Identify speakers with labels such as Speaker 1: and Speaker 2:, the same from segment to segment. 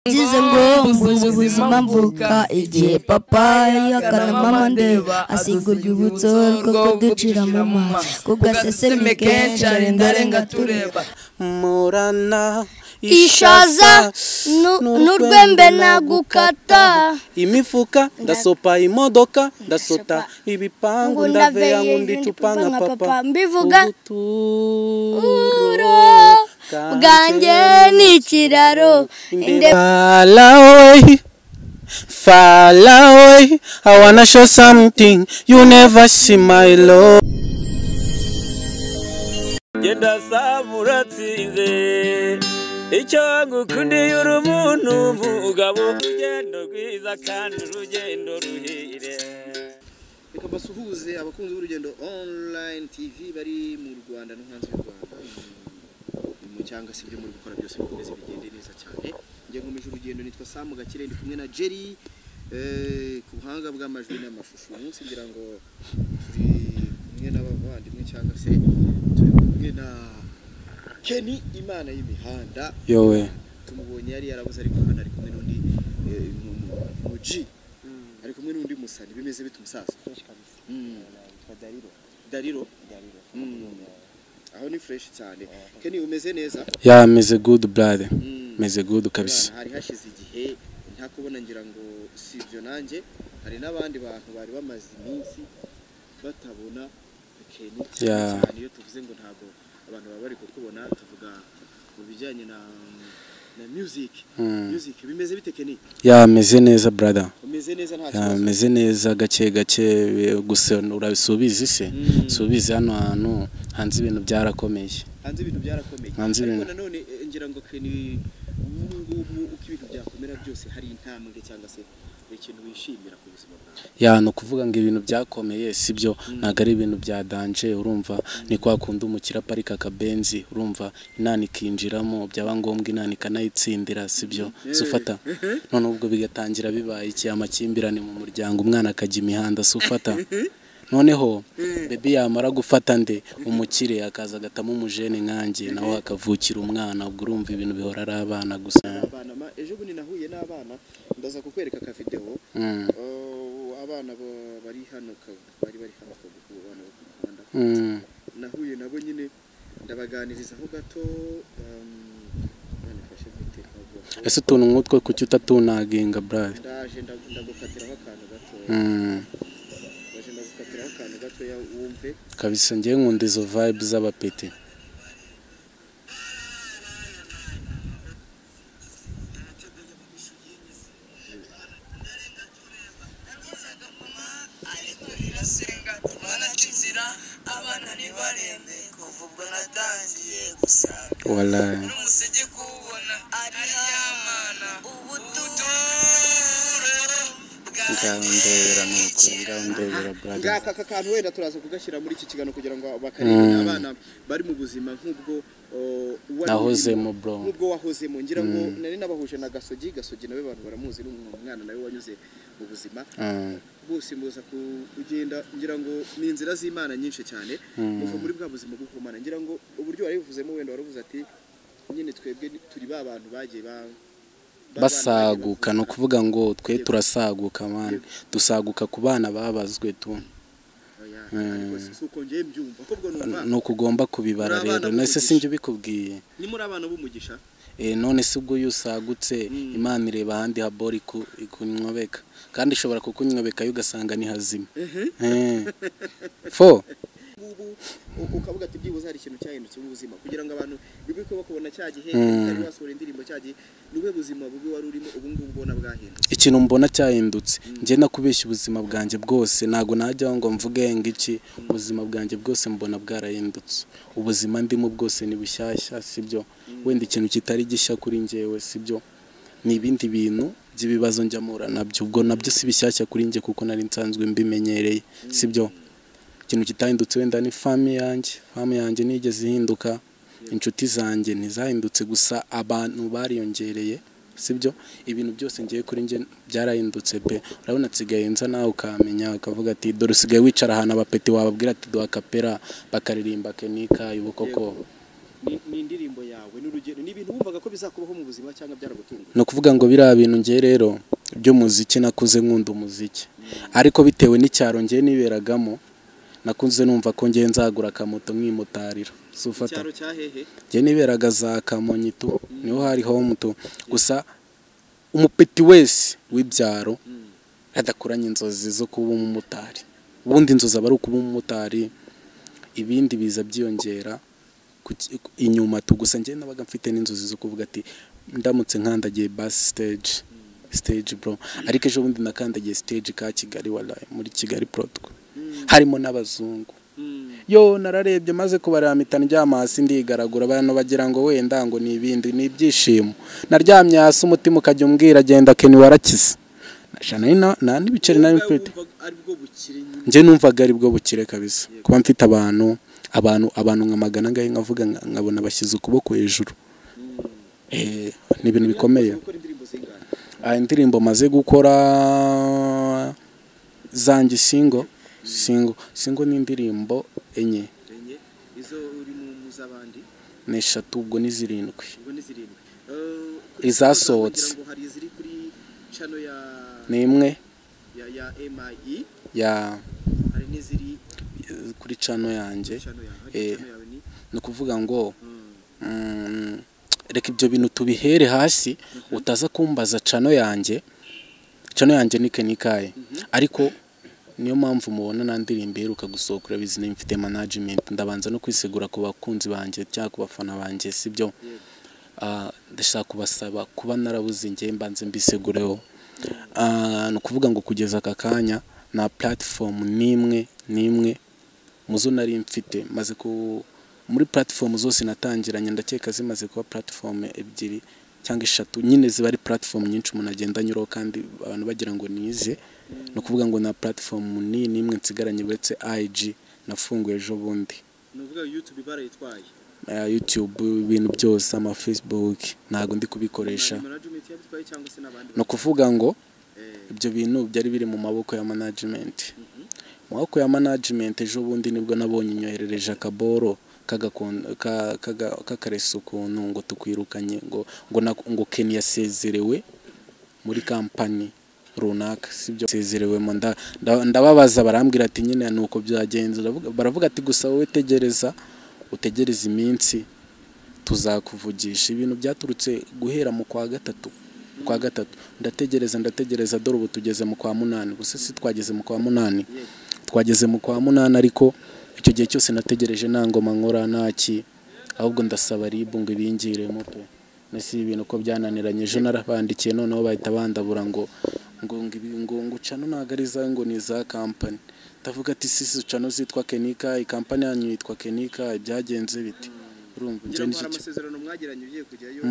Speaker 1: Ngize ngo mbuze ubuzima mvuka igihe papa yakana mama ndeba asiga urwibutso rwo kuducira mu maso kugaseseme kenshi arenga tureba
Speaker 2: murana
Speaker 1: ishaza n'urwembe nagukata
Speaker 2: imifuka ndasopa imodoka ndasota ibipangu ndaveya ngundi cupa nka papa
Speaker 1: mbivuga bwanjye n'ikiraro
Speaker 2: far away I wanna show something you never see my love genda samuratsinze icyo ngukundiye uri umuntu mugabo urugendo rwiza kandi urugendo ruhire.
Speaker 3: Reka basuhuze abakunzi b'urugendo online TV bari mu Rwanda no hanze y'u Rwanda mu cyangwa se ibyo muri gukora byose bikomeze bigende neza cyane. Ngiye nkomeje urugendo nitwa Samu Gakire ndi kumwe na Jerry ku buhanga bw'amajwi n'amashusho. Umunsi ngira ngo turi kumwe n'abavandimwe cyangwa se turi kumwe na Kenny Imana y'imihanda
Speaker 2: yowe
Speaker 3: tumubonye yari yarabuze ariko hano ari kumwe n'undi muji ari kumwe n'undi musani bimeze bita umusaza Dariro aho ni fresh cyane. Kenny umeze neza?
Speaker 2: ya meze good brother meze good kabisa.
Speaker 3: Hari hashize igihe nta kubona ngira ngo sivyo nanjye hari n'abandi bantu bari bamaze iminsi batabona Kenny cyane iyo tuvuze ngo ntago abantu baba bari kukubona tuvuga mu bijyanye na music bimeze bite Kenny?
Speaker 2: ya meze neza brother
Speaker 3: umeze neza nta
Speaker 2: kibazo ya meze neza gake gusa urabisubiza se subiza hano hantu hanze ibintu byarakomeye ariko nanone ngira ngo Kenny uko ibintu byakomera byose hari intambwe cyangwa se ikintu wishimira ku buzima bwawe. ya no kuvuga ngo ibintu byakomeye sibyo naga ari ibintu bya danger urumva ni kwa kundi umukira parika kabenzi urumva inani kinjiramo byaba ngombwa inani kanayitsindira sibyo sufata none ubwo bigatangira bibaye iki amakimbirane mu muryango umwana akajya imihanda sufata noneho baby yamara gufata nde umukire akaza gatamo umujene nkanjye nawe akavukira umwana ubwo urumva ibintu bihora ari abana gusa.
Speaker 3: Ejo bundi nahuye n'abana ndaza kukwereka ka video abana bari hano bari hano kubona bakunda nahuye nabo nyine ndabaganirizaho gato banafashe bite
Speaker 2: ese utuntu nk'utwo kuki utatunaginga brother
Speaker 3: ndaje ndagukatiraho akantu gato wumve
Speaker 2: kabisa ngiye nkunda izo vibes z'abapeti. Wallahi
Speaker 3: ngaka kantu wenda turaza kugashyira muri iki kigano kugira ngo bakarebe abana bari mu buzima nk'ubwo
Speaker 2: nahozemo bro
Speaker 3: nk'ubwo wahozemo ngira ngo nari nabahuje na Gasogi nawe abantu baramuzi n'umwana nawe wanyuze mu buzima bose muza kugenda ngira ngo ni inzira z'Imana nyinshi cyane muva muri bwa buzima bwo kumana ngira ngo uburyo warivuzemo wenda waravuze ati nyine twebwe turi ba bantu bagiye
Speaker 2: basaguka no kuvuga ngo twe turasaguka man dusaguka ku bana babazwe tu no kugomba kubibara rero nese sinjye bikubwiye
Speaker 3: ni muri abana b'umugisha
Speaker 2: none se ubwo yusagutse Imana ireba handi habori kunywobeka kandi ishobora kukunywobeka yugasanga ni hazima fo
Speaker 3: ukavuga ati byibuze hari ikintu cyahindutse mu buzima kugira ngo abantu bibiko bakubona cyagihe ari wasura indirimbo cyagihe niwe buzima bubi wari urimo ubu ngubu ubona bwahindutse.
Speaker 2: Ikintu mbona cyahindutse nje nakubeshya ubuzima bwanjye bwose nago najya ngo mvuge ngiki ubuzima bwanjye bwose mbona bwarahindutse ubuzima ndimo bwose ni bushyashya sibyo wenda ikintu kitari gishya kuri njyewe sibyo ni ibindi bintu by'ibibazo njyamura nabyo ubwo nabyo si bishyashya kuri nje kuko nari nsanzwe mbimenyereye sibyo ikintu kitahindutse wenda ni family yanjye nigeze ihinduka inshuti zanjye ntizahindutse gusa abantu bariyongereye sibyo ibintu byose ngiye kuri nje byarahindutse pe urabona tsigaye nza nawe ukamenya ukavuga ati dore usigaye wicara ahantu abapeti wababwira ati duha kapera bakaririmba kenika y'ubukoko
Speaker 3: ni indirimbo yawe n'urugero ni ibintu wumvaga ko bizakubaho mu buzima cyangwa byaragutunguye?
Speaker 2: No kuvuga ngo biriya bintu ngiye rero by'umuziki nakuze nkunda umuziki, ariko bitewe n'icyaro ngiye niberagamo nakunze numva ko ngiye nzagura akamoto nk'imutarira.
Speaker 3: Icyaro cya hehe?
Speaker 2: Ngiye niberaga za Kamonyi tu, niho hari home tu. Gusa umupeti wese w'ibyaro adakuranye inzozi zo kuba umumotari. Ubundi inzozi aba ari ukuba umumotari, ibindi biza byiyongera inyuma tu. Gusa ngiye nabaga mfite n'inzozi zo kuvuga ati ndamutse nkandagiye bus stage bro, ariko ejo bundi nakandagiye stage ka Kigali wallahi, muri Kigali protocol harimo n'abazungu. Yo nararebye maze kubaramita ndyama hasi ndigaragura, abantu bagira ngo wenda ngo ni ibindi ni ibyishimo. Naryamye hasi umutima ukajya umbwira genda Keni warakize. Nashana na n'ibiceri na impete. Nje numvaga ari bwo bukire kabisa. Kuba mfite abantu nka magana ngahe nkavuga nkabona bashyize ukuboko hejuru. Ni ibintu bikomeye. Indirimbo maze gukora zanjye singo ni indirimbo enye.
Speaker 3: Izo uri mu z'abandi
Speaker 2: n'eshatu ubwo ni zirindwi. Izasohotse
Speaker 3: hari iziri kuri channel ya
Speaker 2: nimwe
Speaker 3: ya M.Irene
Speaker 2: ya
Speaker 3: hari n'iziri
Speaker 2: kuri channel yanjye. No kuvuga ngo reka ibyo bintu tubihere hasi, utaza kumbaza channel yanjye ni Kenikaye. Ariko niyo mpamvu mubona nandirimbe heruka gusohokura bizina mfite management, ndabanza no kwisegura ku bakunzi banjye cyangwa ku bafana banjye, sibyo. Ndashaka kubasaba kuba narabuze ngiye mbanze mbisegureho. No kuvuga ngo kugeza aka kanya na platform nimwe muzo nari mfite, maze ku muri platform zose natangiranye ndakeka zimaze kuba platform ebyiri cyangwa eshatu, nyine ziba ari platform nyinshi umuntu agenda nyuraho kandi abantu bagira ngo nize. No kuvuga ngo na platform nimwe nsigaranye buretse IG nafunguye ejo bundi.
Speaker 3: Nuvuga YouTube barayitwaye.
Speaker 2: YouTube ibintu byose ama Facebook ntago ndi kubikoresha. No kuvuga ngo ibyo bintu byari biri mu maboko ya management. Mu maboko ya management ejo bundi nibwo nabonye inyoherereje akaboro kakareso ukuntu ngo tukwirukanye ngo Keni yasezerewe muri kampani runaka, sibyo sezerewemo. Ndababaza barambwira ati nyine nuko byagenze. Baravuga ati gusa wowe utegereza iminsi tuzakuvugisha. Ibintu byaturutse guhera mu kwa gatatu. Ndategereza dore ubu tugeze mu kwa 8. Gusa si twageze mu kwa 8, twageze mu kwa 8, ariko icyo gihe cyose nategereje nta ngoma nkora ntaki, ahubwo ndasaba ribu ngo ibinjiyemo pe. Nasi ibintu ko byananiranye ejo narabandikiye, noneho bahita bandabura ngo cano nagariza ngo ni za company. Ndavuga ati sisi cano zitwa Kenika, company yanyu yitwa Kenika, byagenze biti. Urumva
Speaker 3: nje ni amasezerano mwagiranye ugiye kujyayo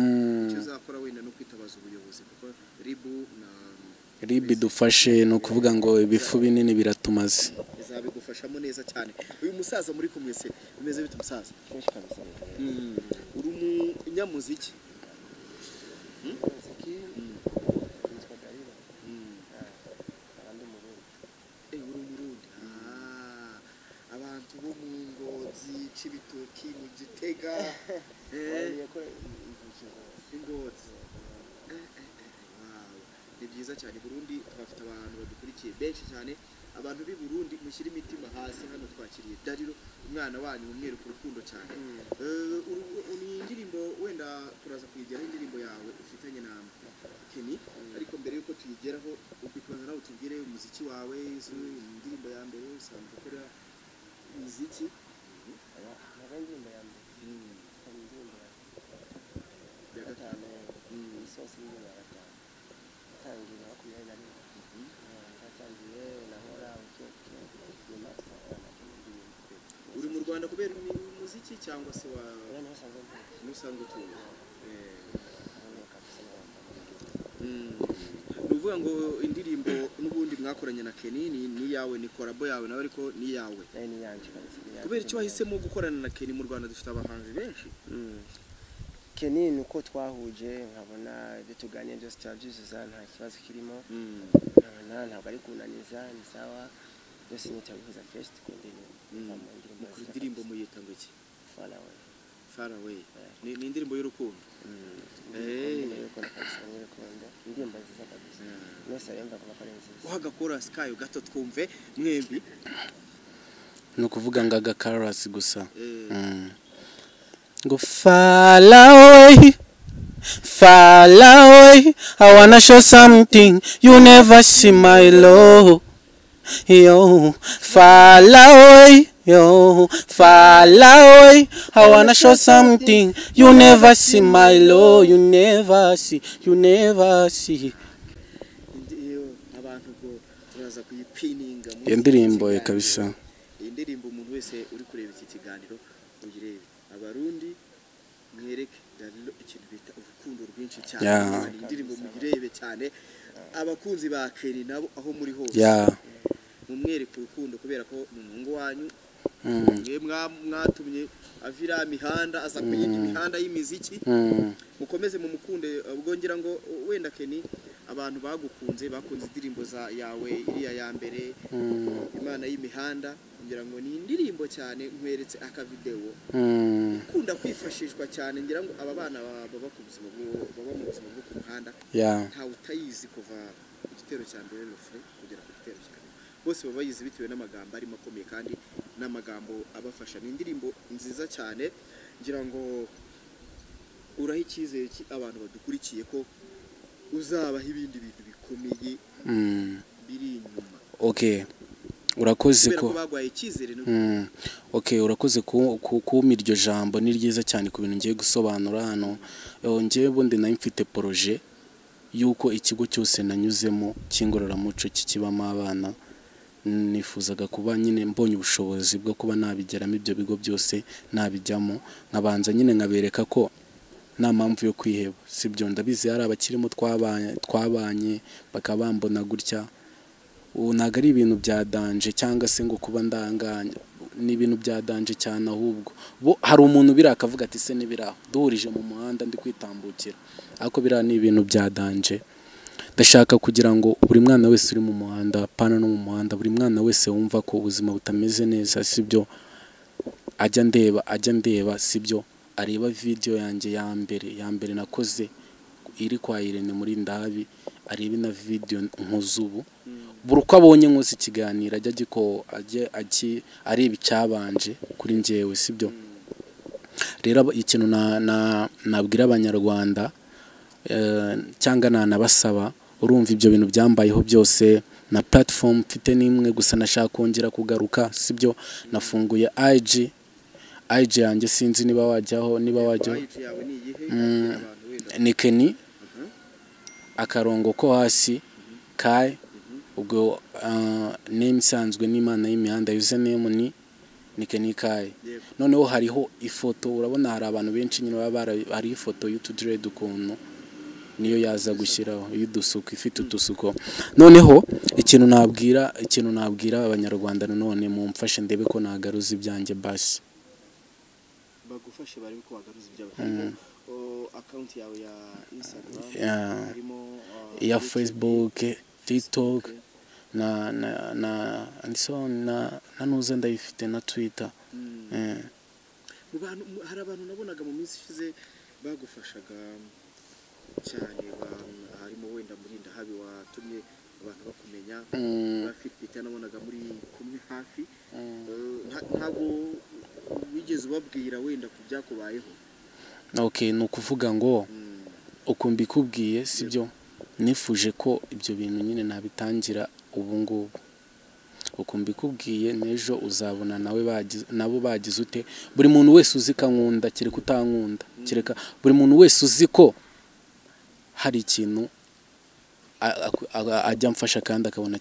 Speaker 3: icyo zakora wenda no kwitabaza ubuyobozi, kuko ribu
Speaker 2: dufashe. No kuvuga ngo ibifu binini biratumaze.
Speaker 3: Izabigufashamo neza cyane. Uyu musaza muri kumwe se bimeze bite musaza? Uri umunyamuziki? Abantu bo mu Ngozi Cibitoki mu Gitega Ngozi. Ni byiza cyane. Burundi bafite abantu badukurikiye benshi cyane. Abantu b'i Burundi mushyira imitima hasi, hano twakiriye Dariro, umwana wanyu mumwere ku rukundo cyane. Uri indirimbo wenda turaza kuyigeraho indirimbo yawe ufitanye na Keni, ariko mbere yuko tuyigeraho ukwifuza nawe utubwire umuziki wawe, indirimbo ya mbere usanzwe ukora umuziki. Uri mu Rwanda kubera umuziki cyangwa se wa musanzwe utuye? Nuvuga ngo indirimbo n'ubundi mwakoranye na Keni ni yawe, ni korabo yawe nawe, ariko ni yawe.
Speaker 4: Ni yanje kabisa.
Speaker 3: Kubera icyo wahisemo gukorana na Keni? Mu Rwanda dufite abahanzi benshi.
Speaker 4: Keni nuko twahuje nkabona ibyo tuganira byose cyabyuzuza nta kibazo kirimo. Ntabwo ari kunaniza, ni sawa byose. Ni cyabihuza first ku ndirimbo.
Speaker 3: Indirimbo muyita ngo iki?
Speaker 4: Far away.
Speaker 3: far away ni indirimbo y'urukundo
Speaker 4: indirimbo nziza kabisa mwese aremba kuba ari nziza
Speaker 3: uhagakora sky gato twumve mwembi
Speaker 2: no kuvuga ngo aga chorus gusa go far away I wanna show something you never see my love yo far away I wanna show something you never see my love you never see
Speaker 3: abantu go turaza kuyipininga
Speaker 2: iyo ndirimbo kabisa
Speaker 3: indirimbo umuntu wese uri kureba iki kiganiro ugirebe abarundi mwereke dalilo ikintu bita urukundo rwinshi cyane indirimbo mugirebe cyane abakunzi ba Keri nabo aho muri hose mumwereke urukundo kubera ko n'umuhungu wanyu mwatumye avira mihanda aza kuyindi mihanda y'imiziki mukomeze mu mukunde ubwo ngira ngo wenda Keni abantu bagukunze bakunze indirimbo za yawe iriya ya mbere Imana y'imihanda ngira ngo ni indirimbo cyane nkweretse aka video ukunda kwifashishwa cyane ngira ngo aba bana baba ku buzima baba mu buzima bwo ku muhanda nta utayizi kuva ku gitero cya mbere refre kugera ku gitero cya bose baba bayizi bitewe n'amagambo arimo akomeye kandi n'amagambo abafasha ni indirimbo nziza cyane ngira ngo uraho icyizere ki abantu badukurikiye ko uzabaho ibindi bintu bikomeye biri inyuma
Speaker 2: urakoze ko
Speaker 3: bagwaye icyizere
Speaker 2: urakoze kumpa iryo jambo ni ryiza cyane ku bintu ngiye gusobanura hano ngewe bundi nayo mfite projet yuko ikigo cyose nanyuzemo cy'ingororamuco kikibamo abana nifuzaga kuba nyine mbonye ubushobozi bwo kuba nabigeramo ibyo bigo byose nabijyamo nkabanza nyine ngabereka ko nta mpamvu yo kwiheba sibyo ndabizi hari abakirimo twabanye bakabambona gutya ntago ari ibintu bya danje cyangwa se ngo kuba ndanganya ni ibintu bya danje cyane ahubwo bo hari umuntu birakavuga ati se nibiraho duhurije mu muhanda ndi kwitambukira ariko bira ni ibintu bya danje ndashaka kugira ngo buri mwana wese uri mu muhanda pana no mu muhanda buri mwana wese wumva ko ubuzima butameze neza sibyo ajya ndeba sibyo areba video yanjye ya mbere nakoze iri kwa Irene muri Ndabi areba na video nkuzubu buri uko abonye nkoze ikiganiro ajya giko areba icyabanje kuri njyewe sibyo rero ikintu nabwira Abanyarwanda cyangwa nanabasaba urumva ibyo bintu byambayeho byose na platform mfite nimwe gusa nashaka kongera kugaruka sibyo nafunguye IG yanjye sinzi niba wajyaho ni Keni akarongo ko hasi kai ubwo name isanzwe n'Imana y'imihanda username ni Keni kai noneho hariho ifoto urabona hari abantu benshi nyine baba hari ifoto y'utudread ukuntu niyo yaza gushyiraho y'udusuko ifite utusuko noneho ikintu nabwira Abanyarwanda none mumfashe ndebe ko nagaruza ibyanjye basi
Speaker 3: bagufashe bari ko bagaruza ibyawe account yawe ya Instagram harimo
Speaker 2: ya Facebook TikTok na nuze ndayifite na Twitter
Speaker 3: hari abantu nabonaga mu minsi ishize bagufashaga cyane harimo wenda muri Ndahabi watumye abantu bakumenya bafite nabonaga muri kumwe hafi ntabwo wigeze ubabwira wenda ku byakubayeho
Speaker 2: ni ukuvuga ngo uko mbikubwiye sibyo nifuje ko ibyo bintu nyine nabitangira ubu ngubu uko mbikubwiye n'ejo uzabona nabo bagize ute buri muntu wese uzi kankunda kireka utankunda kireka buri muntu wese uzi ko hari ikintu ajya mfasha kandi akabona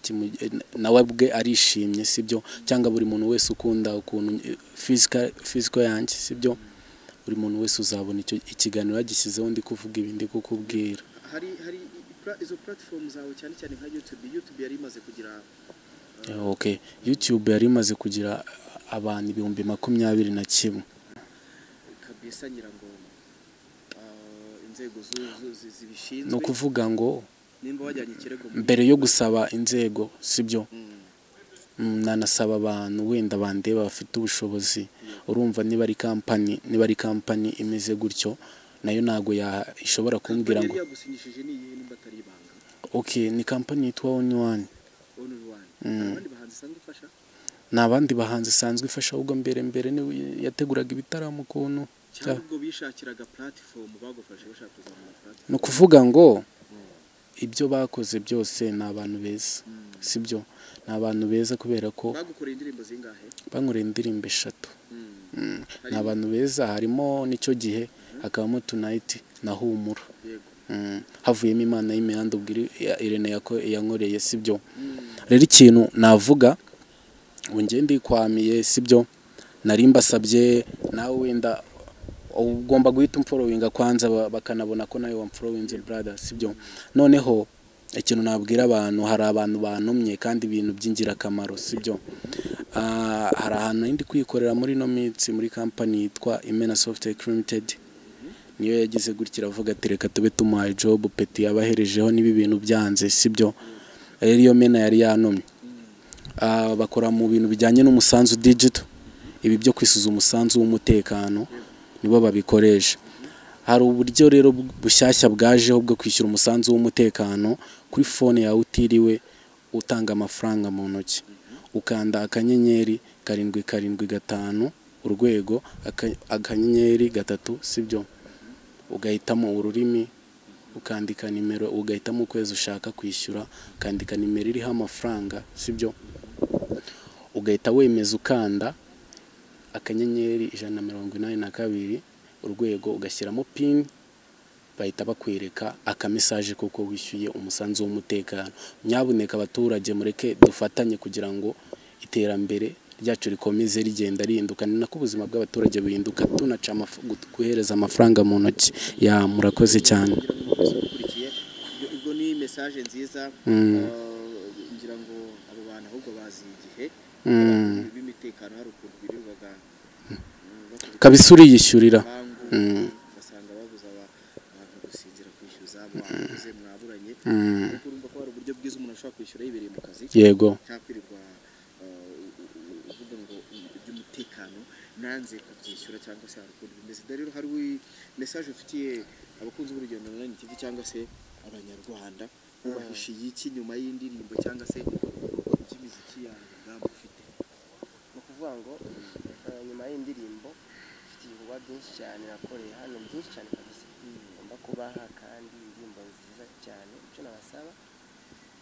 Speaker 2: nawe bwe arishimye sibyo cyangwa buri muntu wese ukunda ukuntu physical yanjye sibyo buri muntu wese uzabona icyo ikiganiro yagishyizeho ndi kuvuga ibindi kukubwira
Speaker 3: hari izo platforms zawe cyane nka YouTube yari imaze kugira
Speaker 2: YouTube yari imaze kugira abantu 2021
Speaker 3: kabisa nyirango inzego zibishinzwe
Speaker 2: no kuvuga ngo
Speaker 3: nimba wajyanye ikirego
Speaker 2: mbere yo gusaba inzego sibyo nanasaba abantu wenda bandeba bafite ubushobozi urumva niba ari company imeze gutyo nayo nago ishobora kumbwira ngo okay ni company yitwa Only One n'abandi bahanzi sanzwe ifasha ubwo mbere ni yateguraga ibitaramo kuntu
Speaker 3: cyangwa bishakiraga platform bagufashe bashaka kuzamura platform
Speaker 2: no kuvuga ngo ibyo bakoze byose ni abantu beza sibyo ni abantu beza kubera ko
Speaker 3: bagukoreye indirimbo zingahe
Speaker 2: bankoreye indirimbo 3 ni abantu beza harimo nicyo gihe hakabamo Tonight na Humura havuyemo Imana y'imihanda ubwira Irene yankoreye sibyo rero ikintu navuga ngende kwamiye sibyo narimba sabye nawe wenda ugomba guhita umfollowinga kwanza bakanabona ko nawe wamfollowinze brother sibyo noneho ikintu nabwira abantu hari abantu bantumye kandi ibintu byingira kamaro sibyo hari ahantu ndi kwikorera muri no minsi muri company yitwa Imana Software Limited niyo yagize gutya avuga ati reka tube tumuhaye job peti yabaherejeho nibi bintu byanze sibyo rero iyo mena yari yanumye bakora mu bintu bijyanye n'umusanzu digital ibi byo kwisuza umusanzu w'umutekano nibo babikoresha hari uburyo rero bushyashya bwajeho bwo kwishyura umusanzu w'umutekano kuri phone yawe utiriwe utanga amafaranga mu ntoki ukanda akanyenyeri 775 urwego akanyenyeri 3 sibyo ugahitamo ururimi ukandika nimero ugahitamo ukwezi ushaka kwishyura ukandika nimero iriho amafaranga sibyo ugahita wemeza ukanda akanyenyeri 182 urwego ugashyiramo pin bahita bakwereka akamesaje kuko wishyuye umusanzu w'umutekano nyabuneka abaturage mureke dufatanye kugira ngo iterambere ryacu rikomeze rigenda rihinduka nako ubuzima bw'abaturage buhinduka tunaca guhereza amafaranga mu ntoki ya murakoze cyane
Speaker 3: ubwo ni message nziza ngira ngo abo bantu ahubwo bazi igihe b'imitekano hari ukuntu birirwaga
Speaker 2: kabisa uriyishyurira
Speaker 3: basanga babuza abantu gusinzira kwishyuza babuze mwaburanye ariko urumva ko hari uburyo bwiza umuntu ashobora kwishyura yibereye mu kazi
Speaker 2: yego
Speaker 3: cyakwirirwa uvuga ngo iby'umutekano nanze kubyishyura cyangwa se hari ukuntu bimeze rero hari message ufitiye abakunzi b'urugendo online TV cyangwa se abanyarwanda ubahishe iki nyuma y'indirimbo cyangwa se by'imiziki yawe ufite
Speaker 4: no kuvuga ngo nyuma y'indirimbo ibikorwa byinshi cyane nakoreye hano byinshi cyane kabisa ngomba kubaha kandi indirimbo nziza cyane icyo nabasaba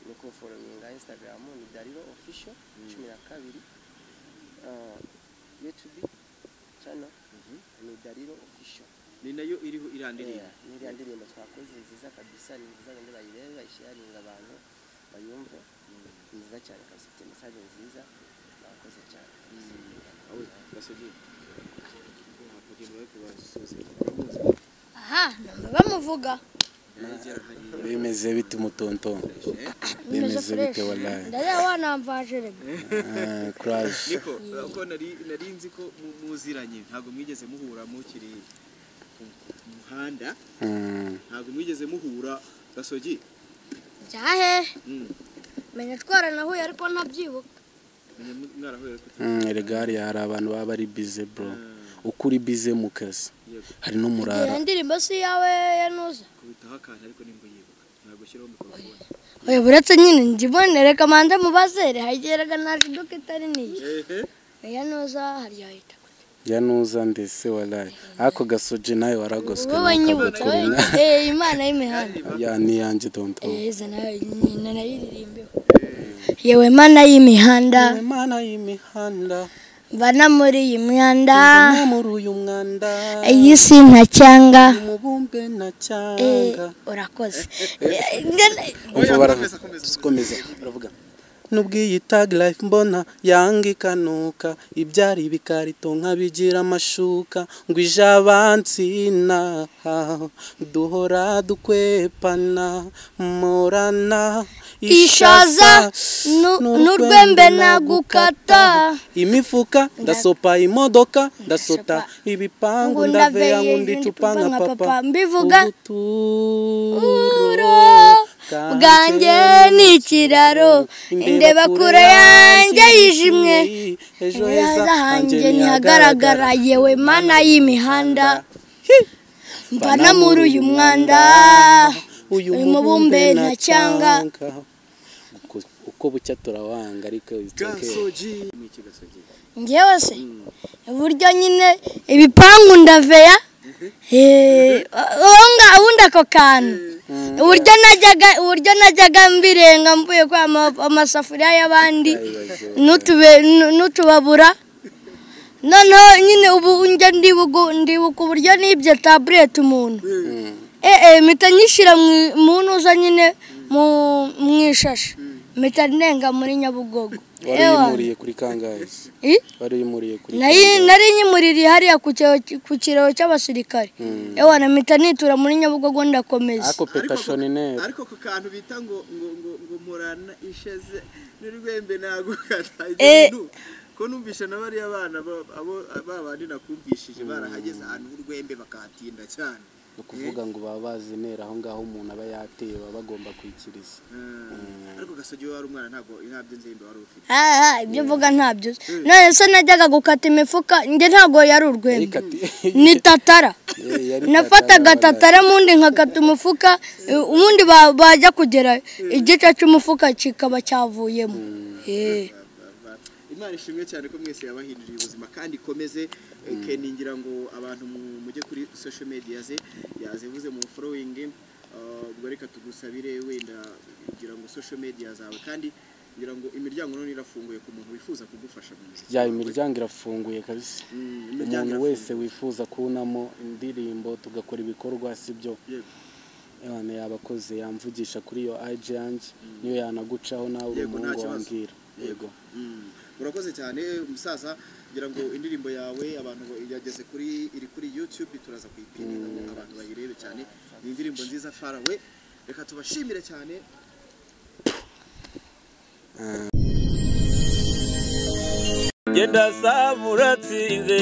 Speaker 4: ni ko followinga Instagram ni Dariro official 12 YouTube channel ni Dariro official
Speaker 3: ni nayo iriho irandirimbo
Speaker 4: ni irandirimbo twakoze nziza kabisa ni nziza ngo bayirebe bayisharinga abantu bayumve nziza cyane kabisa ifite message nziza bakoze cyane
Speaker 3: awe basoje
Speaker 1: aha bamuvuga
Speaker 2: bimeze bite umutonto bimeze bite wallahi
Speaker 1: ndaya wanamvaje rega
Speaker 2: crash
Speaker 3: niko uko nari nzi ko muziranye ntago mwigeze muhura mukiri muhanda ntago mwigeze muhura gasogi
Speaker 1: cyahe menya twara nahuye ariko ntabyibuka
Speaker 2: regari hari abantu baba ari busy bro ukuri busy mu kazi hari no murara
Speaker 1: indirimbo si yawe yanuza
Speaker 3: kubitaho akantu ariko nimba yibuka ntago shyiraho mikrofone
Speaker 1: oya buretse nyine ndibonere kamanze mubazere hageraga naje dukitari niye yanuza hari yahita
Speaker 2: yanuza ndetse wallahi ako gasoje nawe waragoswe
Speaker 1: Imana y'imihanda
Speaker 2: ya ni yanje tonto
Speaker 1: zana yiririmbeho yewe Imana y'imihanda bana muri iyi myanda iyi si nta cyanga urakoze
Speaker 2: komeza uravuga nubwiye tag life mbona yangi kanuka ibyari bikarito nkabigira amashuka ngo ijabansina duhora dukwepana morana
Speaker 1: ishaza n'urwembe nagukata
Speaker 2: imifuka ndasopa imodoka ndasota ibipangu ndaveya ngundi cupa nka papa
Speaker 1: mbivuga bwanjye ni ikiraro indeba kure yanjye yijimye ejo heza hanjye ntihagaragara yewe mana y'imihanda mvana muri uyu mwanda uyu mubumbe na cyangwa
Speaker 2: uko bucya turawanga ariko
Speaker 3: Gasogi mwiki Gasogi
Speaker 1: ngewe se uburyo nyine ibipangu ndaveya ubundi ako kantu uburyo najyaga mbirenga mvuye kwa amasafuriya y'abandi n'utubabura noneho nyine ubu njya ndibuka uburyo nibye tablet umuntu mpita nyishyira mu ntuza nyine mu ishashi mpita ndenga muri Nyabugogo
Speaker 2: wari yimuriye kuri kangahe wari yimuriye kuri
Speaker 1: nari nyimuririye hariya ku kiraro cy'abasirikare ewana mpita nitura muri Nyabugogo ndakomeza
Speaker 2: ako petashoni ne
Speaker 3: ariko ku kantu bita ngo murana isheze n'urwembe nagukata ko numvisha nabari abana babandi nakumvishije barahageze ahantu urwembe bakahatinda cyane
Speaker 2: ukuvuga ngo baba bazi nera aho ngaho umuntu aba yateye baba bagomba kwikiriza
Speaker 3: ariko Gasogi wari umwana ntabwo nzembe wari ufite
Speaker 1: ibyo mvuga ntabyo none se najyaga gukata imifuka nge ntabwo yari urwembe ni tatara nafataga tatara mundi nkakata umufuka ubundi bajya kugera igice cy'umufuka kikaba cyavuyemo
Speaker 3: Imana ishimwe cyane ko mwese yabahinduriye ubuzima kandi ikomeze keningira ngo abantu mujye kuri social media ze yazivuze mu following ubwo reka tugusabire wenda kugira ngo social media zawe kandi ngira ngo imiryango none irafunguye ku muntu wifuza kugufasha mu muziki
Speaker 2: ya imiryango irafunguye kabisa umuntu wese wifuza kunamo indirimbo tugakora ibikorwa sibyo Imana yabakoze yamvugisha kuri yo IG yanjye niyo yanagucaho nawe umuntu wambwira yego
Speaker 3: urakoze cyane umusaza ngira ngo indirimbo yawe abantu yageze iri kuri YouTube turaza kuyipinga ngo abantu bayirebe cyane ni indirimbo nziza farawe reka tubashimire cyane
Speaker 5: genda samuratsinze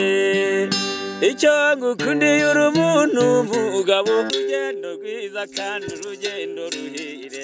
Speaker 5: icyo ngukundiye urumuntu mugabo urugendo rwiza kandi urugendo ruhire